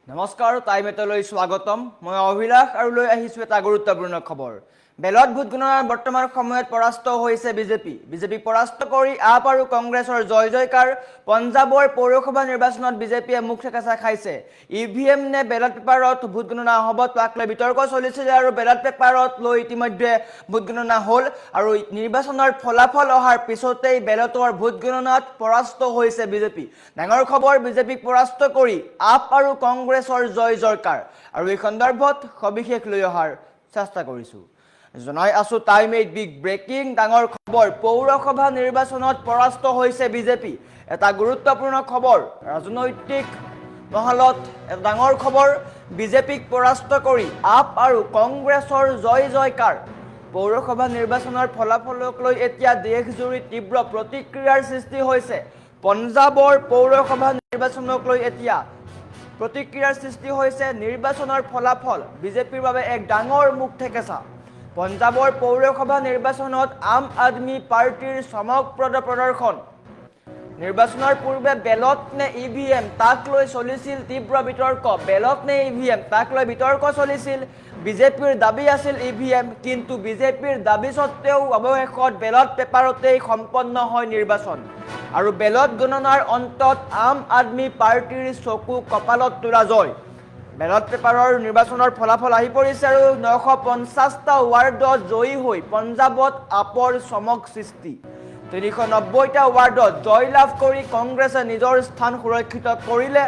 নমস্কাৰ টাইমেটলৈ স্বাগতম মই অভিলাষ আৰু লৈ আহিছো এটা গুৰুত্বপূৰ্ণ খবৰ বেলত ভোট গণনাৰ বৰ্তমান সময়ত পৰাস্ত হৈছে বিজেপি পৰাস্ত কৰি আপ আৰু কংগ্ৰেছৰ জয় জয়কাৰ পঞ্জাবৰ পৌৰসভা নিৰ্বাচনত বিজেপিয়ে মুখ ঠেকেচা খাইছে ইভিএম নে বেলত পেপাৰত ভোট গণনা হ'ব তাক লৈ বিতৰ্ক চলিছিল আৰু বেলত পেপাৰত লৈ ইতিমধ্যে ভোট গণনা হ'ল আৰু নিৰ্বাচনৰ ফলাফল অহাৰ পিছতেই বেলতৰ ভোট গণনাত পৰাস্ত হৈছে বিজেপি ডাঙৰ খবৰ বিজেপিক পৰাস্ত কৰি আপ আৰু কংগ্ৰেছৰ জয় জয়কাৰ আৰু এই সন্দৰ্ভত সবিশেষ লৈ অহাৰ চেষ্টা কৰিছো জনাই আছো টাইম 8 বিগ ব্ৰেকিং ডাঙৰ খবৰ পৌৰসভা নিৰ্বাচনত পৰাস্ত হৈছে বিজেপি এটা গুৰুত্বপূৰ্ণ খবৰ ৰাজনৈতিক মহলত এটা ডাঙৰ খবৰ বিজেপিক পৰাস্ত কৰি আপ আৰু কংগ্ৰেছৰ জয় জয়কাৰ পৌৰসভা নিৰ্বাচনৰ ফলাফলক লৈ এতিয়া দেশজুৰি তীব্ৰ প্ৰতিক্ৰিয়াৰ সৃষ্টি হৈছে পঞ্জাবৰ পৌৰসভা নিৰ্বাচনক লৈ এতিয়া প্ৰতিক্ৰিয়াৰ সৃষ্টি হৈছে নিৰ্বাচনৰ ফলাফল বিজেপিৰ বাবে এক ডাঙৰ মুখ ঠেকেচা পঞ্জাবৰ পৌৰসভা নিৰ্বাচনত আম আদমি পাৰ্টিৰ চমকপ্ৰদ প্ৰদৰ্শন নিৰ্বাচনৰ পূৰ্বে বেলত নে ইভিএম তাক লৈ চলিছিল তীব্ৰ বিতৰ্ক বেলত নে ইভিএম তাক লৈ বিতৰ্ক চলিছিল বিজেপিৰ দাবী আছিল ইভিএম কিন্তু বিজেপিৰ দাবী সত্ত্বেও অৱশেষত বেলত পেপাৰতেই সম্পন্ন হয় নিৰ্বাচন আৰু বেলত গণনাৰ অন্তত আম আদমি পাৰ্টিৰ চকু কপালত তোলা জয় বেলত পেপাৰৰ নিৰ্বাচনৰ ফলাফল আহি পৰিছে আৰু 950টা ৱাৰ্ডত জয়ী হৈ পঞ্জাবত আপৰ চমক সৃষ্টি 390টা ৱাৰ্ডত জয়লাভ কৰি কংগ্ৰেছে নিজৰ স্থান সুৰক্ষিত কৰিলে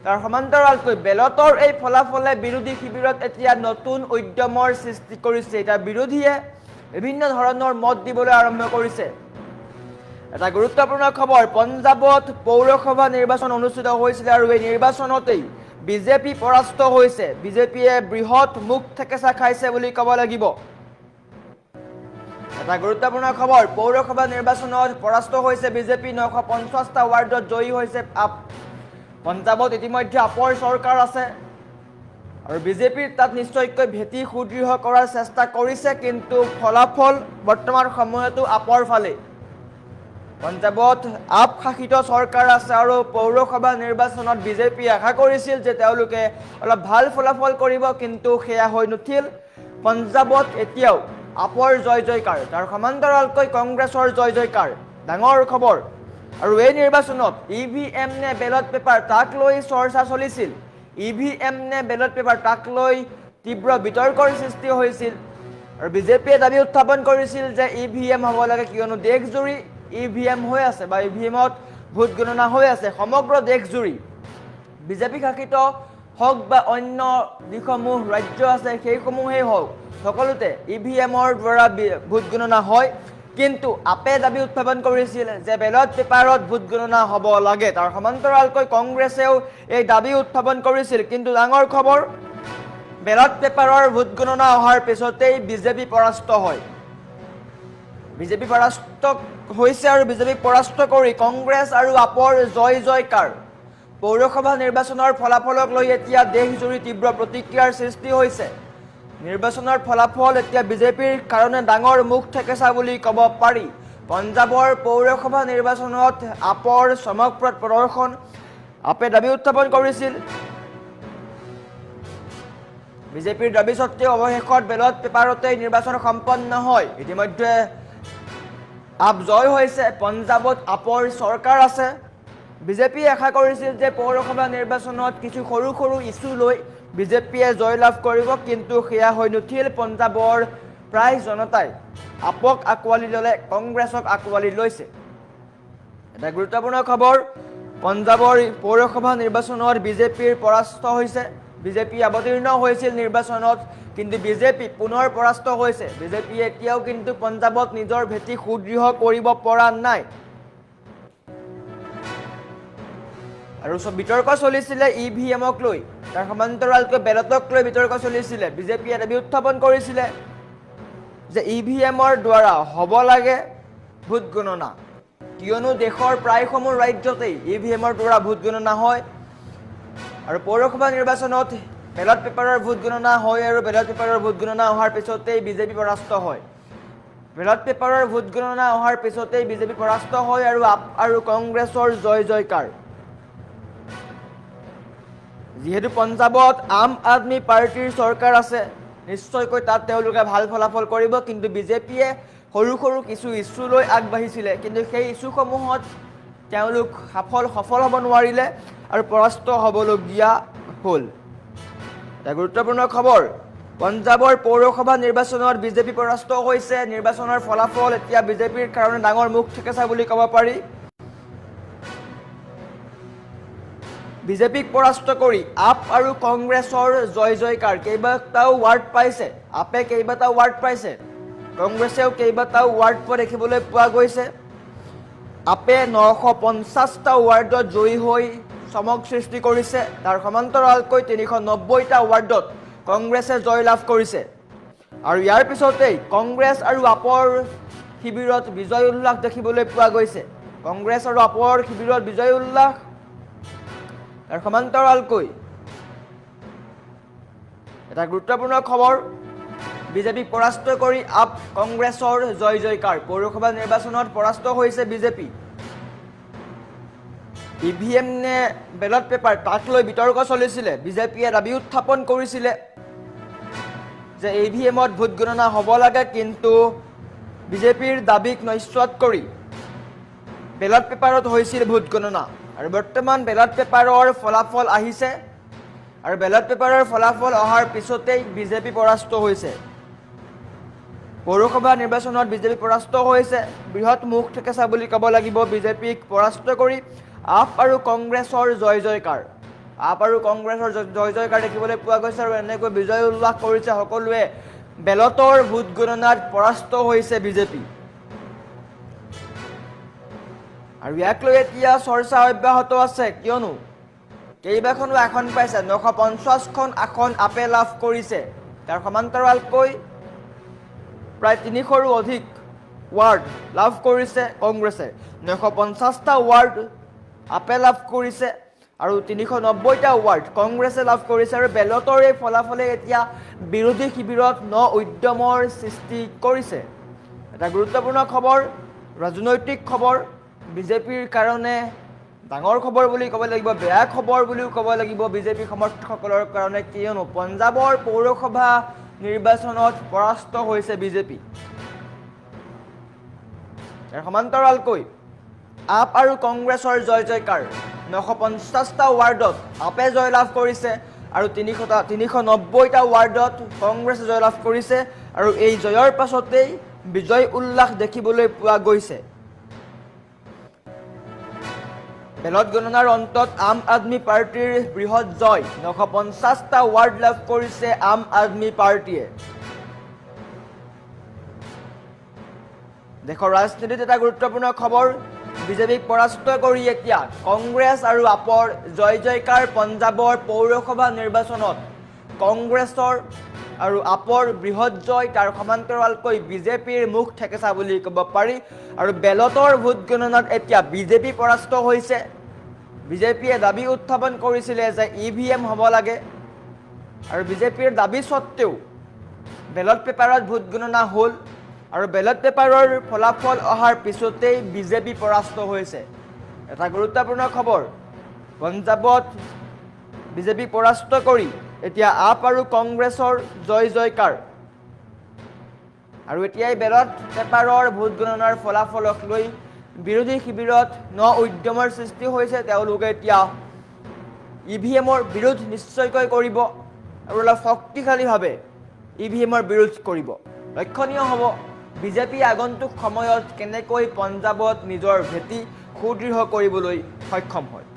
তাৰ সমান্তৰালকৈ বেলতৰ এই ফলাফলে বিৰোধী শিবিৰত এতিয়া নতুন উদ্যমৰ সৃষ্টি কৰিছে এটা বিৰোধীয়ে বিভিন্ন ধৰণৰ মত দিবলৈ আৰম্ভ কৰিছে এটা গুৰুত্বপূৰ্ণ খবৰ পঞ্জাবত পৌৰসভা নিৰ্বাচন অনুষ্ঠিত হৈছিল আৰু এই নিৰ্বাচনতেই বিজেপি পৰাস্ত হৈছে বিজেপিয়ে বৃহৎ মুখ ঠেকেচা খাইছে বুলি ক'ব লাগিব এটা গুৰুত্বপূৰ্ণ খবৰ পৌৰসভা নিৰ্বাচনত পৰাস্ত হৈছে বিজেপি 950টা ৱাৰ্ডত জয়ী হৈছে আপ পঞ্জাবত ইতিমধ্যে আপৰ চৰকাৰ আছে আৰু বিজেপিৰ তাত নিশ্চয়কৈ ভেটি সুদৃঢ় কৰাৰ চেষ্টা কৰিছে কিন্তু ফলাফল বৰ্তমান সময়তো আপৰ ফালে পঞ্জাবত আপ শাসিত চৰকাৰ আছে আৰু পৌৰসভা নিৰ্বাচনত বিজেপি আশা কৰিছিল যে তেওঁলোকে অলপ ভাল ফলাফল কৰিব কিন্তু সেয়া হৈ নুঠিল পঞ্জাবত এতিয়াও আপৰ জয় জয়কাৰ তাৰ সমান্তৰালকৈ কংগ্ৰেছৰ জয় জয়কাৰ ডাঙৰ খবৰ আৰু এই নিৰ্বাচনত ইভিএম নে বেলত পেপাৰ তাক লৈ চৰ্চা চলিছিল ইভিএম নে বেলত পেপাৰ তাক লৈ তীব্ৰ বিতৰ্কৰ সৃষ্টি হৈছিল আৰু বিজেপিয়ে দাবী উত্থাপন কৰিছিল যে ইভিএম হ'ব লাগে কিয়নো দেশজুৰি ইভিএম হৈ আছে বা ইভিএমত ভোট গণনা হৈ আছে সমগ্ৰ দেশজুৰি বিজেপি শাসিত হওক বা অন্য যিসমূহ ৰাজ্য আছে সেইসমূহেই হওক সকলোতে ইভিএমৰ দ্বাৰা ভোট গণনা হয় কিন্তু আপে দাবী উত্থাপন কৰিছিল যে বেলত পেপাৰত ভোট গণনা হ'ব লাগে তাৰ সমান্তৰালকৈ কংগ্ৰেছেও এই দাবী উত্থাপন কৰিছিল কিন্তু ডাঙৰ খবৰ বেলত পেপাৰৰ ভোট গণনা অহাৰ পিছতেই বিজেপি পৰাস্ত হয় বিজেপি পৰাস্ত হৈছে আৰু বিজেপিক পৰাস্ত কৰি কংগ্ৰেছ আৰু আপৰ জয় জয়কাৰ পৌৰসভা নিৰ্বাচনৰ ফলাফলক লৈ এতিয়া দেশজুৰি তীব্ৰ প্ৰতিক্ৰিয়াৰ সৃষ্টি হৈছে নিৰ্বাচনৰ ফলাফল এতিয়া বিজেপিৰ কাৰণে ডাঙৰ মুখ ঠেকেচা বুলি ক'ব পাৰি পঞ্জাবৰ পৌৰসভা নিৰ্বাচনত আপৰ চমকপ্ৰদ প্ৰদৰ্শন আপে দাবী উত্থাপন কৰিছিল বিজেপিৰ দাবী সত্ত্বেও অৱশেষত বেলত পেপাৰতেই নিৰ্বাচন সম্পন্ন হয় ইতিমধ্যে আপ জয় হৈছে পঞ্জাবত আপৰ চৰকাৰ আছে বিজেপিয়ে আশা কৰিছিল যে পৌৰসভা নিৰ্বাচনত কিছু সৰু সৰু ইছ্যু লৈ বিজেপিয়ে জয়লাভ কৰিব কিন্তু সেয়া হৈ নুঠিল পঞ্জাবৰ প্ৰায় জনতাই আপক আকোৱালি ল'লে কংগ্ৰেছক আকোৱালি লৈছে এটা গুৰুত্বপূৰ্ণ খবৰ পঞ্জাবৰ পৌৰসভা নিৰ্বাচনত বিজেপিৰ পৰাস্ত হৈছে বিজেপি অৱতীৰ্ণ হৈছিল নিৰ্বাচনত কিন্তু বিজেপি পুনৰ পৰাস্ত হৈছে বিজেপিয়ে এতিয়াও কিন্তু পঞ্জাবত নিজৰ ভেটি সুদৃঢ় কৰিব পৰা নাই আৰু বিতৰ্ক চলিছিলে ইভিএমক লৈ তাৰ সমান্তৰালকৈ বেলতক লৈ বিতৰ্ক চলিছিলে বিজেপিয়ে দাবী উত্থাপন কৰিছিলে যে ইভিএমৰ দ্বাৰা হ'ব লাগে ভোট গণনা কিয়নো দেশৰ প্ৰায়সমূহ ৰাজ্যতেই ইভিএমৰ দ্বাৰা ভোট গণনা হয় আৰু পৌৰসভা নিৰ্বাচনত বেলত পেপাৰৰ ভোট গণনা হয় আৰু বেলত পেপাৰৰ ভোট গণনা অহাৰ পিছতেই বিজেপি পৰাস্ত হয় বেলত পেপাৰৰ ভোট গণনা অহাৰ পিছতেই বিজেপি পৰাস্ত হয় আৰু আপ আৰু কংগ্ৰেছৰ জয় জয়কাৰ যেহেতু পঞ্জাবত আম আদমি পাৰ্টিৰ চৰকাৰ আছে, নিশ্চয়কৈ তাত তেওঁলোকে ভাল ফলাফল কৰিব, কিন্তু বিজেপিয়ে সৰু সৰু কিছু ইছ্যু লৈ আগবাঢ়িছিলে, কিন্তু সেই ইছ্যুসমূহত তেওঁলোক সফল হ'ব নোৱাৰিলে আৰু পৰাস্ত হ'বলগীয়া হ'ল। এটা গুৰুত্বপূৰ্ণ খবৰ, পঞ্জাবৰ পৌৰসভা নিৰ্বাচনত বিজেপি পৰাস্ত হৈছে। নিৰ্বাচনৰ ফলাফল এতিয়া বিজেপিৰ কাৰণে ডাঙৰ মুখ ঠেকেচা বুলি ক'ব পাৰি। বিজেপিক পৰাস্ত কৰি আপ আৰু কংগ্ৰেছৰ জয় জয়কাৰ। কেইবাটাও ৱাৰ্ড পাইছে, আপে কেইবাটাও ৱাৰ্ড পাইছে, কংগ্ৰেছেও কেইবাটাও ৱাৰ্ড পোৱা দেখিবলৈ পোৱা গৈছে। আপে 950টা ৱাৰ্ডত জয়ী হৈ চমক সৃষ্টি কৰিছে, তাৰ সমান্তৰালকৈ 390টা ৱাৰ্ডত কংগ্ৰেছে জয় লাভ কৰিছে। আৰু ইয়াৰ পিছতেই কংগ্ৰেছ আৰু আপৰ শিবিৰত বিজয় উল্লাস দেখিবলৈ পোৱা গৈছে। কংগ্ৰেছ আৰু আপৰ শিবিৰত বিজয় উল্লাস, তাৰ সমান্তৰালকৈ এটা গুৰুত্বপূৰ্ণ খবৰ, বিজেপিক পৰাস্ত কৰি আপ কংগ্ৰেছৰ জয় জয়কাৰ। পৌৰসভা নিৰ্বাচনত পৰাস্ত হৈছে বিজেপি। ইভিএম নে বেলট পেপাৰ, তাক লৈ বিতৰ্ক চলিছিলে। বিজেপিয়ে দাবী উত্থাপন কৰিছিলে যে ইভিএমত ভোট গণনা হ'ব লাগে, কিন্তু বিজেপিৰ দাবীক নস্যাৎ কৰি বেলট পেপাৰত হৈছিল ভোট গণনা। আৰু বৰ্তমান বেলট পেপাৰৰ ফলাফল আহিছে, আৰু বেলট পেপাৰৰ ফলাফল অহাৰ পিছতেই বিজেপি পৰাস্ত হৈছে। পৌৰসভা নিৰ্বাচনত বিজেপি পৰাস্ত হৈছে, বৃহৎ মুখ ঠেকেচা বুলি ক'ব লাগিব। বিজেপিক পৰাস্ত কৰি আপ আৰু কংগ্ৰেছৰ জয় জয়কাৰ। আপ আৰু কংগ্ৰেছৰ জয় জয়কাৰ দেখিবলৈ পোৱা গৈছে, আৰু এনেকৈ বিজয় উল্লাস কৰিছে সকলোৱে। বেলটৰ ভোট গণনাত পৰাস্ত হৈছে বিজেপি। আৰু ইয়াক লৈ এতিয়া চৰ্চা অব্যাহত আছে, কিয়নো কেইবাখনো আসন পাইছে। 950খন আসন আপে লাভ কৰিছে, তাৰ সমান্তৰালকৈ প্ৰায় 300ৰো অধিক ৱাৰ্ড লাভ কৰিছে কংগ্ৰেছে। 950টা ৱাৰ্ড আপে লাভ কৰিছে আৰু 390টা ৱাৰ্ড কংগ্ৰেছে লাভ কৰিছে। আৰু বেলটৰ এই ফলাফলে এতিয়া বিৰোধী শিবিৰত উদ্যমৰ সৃষ্টি কৰিছে। এটা গুৰুত্বপূৰ্ণ খবৰ, ৰাজনৈতিক খবৰ, বিজেপিৰ কাৰণে ডাঙৰ খবৰ বুলি ক'ব লাগিব, বেয়া খবৰ বুলিও ক'ব লাগিব বিজেপি সমৰ্থকসকলৰ কাৰণে, কিয়নো পঞ্জাবৰ পৌৰসভা নিৰ্বাচনত পৰাস্ত হৈছে বিজেপি। ইয়াৰ সমান্তৰালকৈ আপ আৰু কংগ্ৰেছৰ জয় জয়কাৰ। 950টা ৱাৰ্ডত আপে জয় লাভ কৰিছে আৰু 390টা ৱাৰ্ডত কংগ্ৰেছে জয় লাভ কৰিছে, আৰু এই জয়ৰ পাছতেই বিজয় উল্লাস দেখিবলৈ পোৱা গৈছে। বেলট গণনাৰ অন্তত আম আদমি পাৰ্টিৰ বৃহৎ জয়। 950টা ৱাৰ্ড লাভ কৰিছে আম আদমি পাৰ্টিয়ে। দেশৰ ৰাজনীতিত এটা গুৰুত্বপূৰ্ণ খবৰ, বিজেপিক পৰাস্ত কৰি এতিয়া কংগ্ৰেছ আৰু আপৰ জয় জয়কাৰ। পঞ্জাবৰ পৌৰসভা নিৰ্বাচনত কংগ্ৰেছৰ আৰু আপৰ বৃহৎ জয়, তাৰ সমান্তৰালকৈ বিজেপিৰ মুখ ঠেকেচা বুলি ক'ব পাৰি। আৰু বেলটৰ ভোট গণনাত এতিয়া বিজেপি পৰাস্ত হৈছে। বিজেপিয়ে দাবী উত্থাপন কৰিছিলে যে ইভিএম হ'ব লাগে, আৰু বিজেপিৰ দাবী স্বত্তেও বেলট পেপাৰত ভোট গণনা হ'ল, আৰু বেলট পেপাৰৰ ফলাফল অহাৰ পিছতেই বিজেপি পৰাস্ত হৈছে। এটা গুৰুত্বপূৰ্ণ খবৰ, পঞ্জাবত বিজেপি পৰাস্ত কৰি এতিয়া আপ আৰু কংগ্ৰেছৰ জয় জয়কাৰ। আৰু এতিয়াই বেলট পেপাৰৰ ভোট গণনাৰ ফলাফলক লৈ বিৰোধী শিবিৰত উদ্যমৰ সৃষ্টি হৈছে। তেওঁলোকে এতিয়া ইভিএমৰ বিৰোধ নিশ্চয়কৈ কৰিব, আৰু অলপ শক্তিশালীভাৱে ইভিএমৰ বিৰোধ কৰিব। লক্ষণীয় হ'ব বিজেপি আগন্তুক সময়ত কেনেকৈ পঞ্জাবত নিজৰ ভেটি সুদৃঢ় কৰিবলৈ সক্ষম হয়।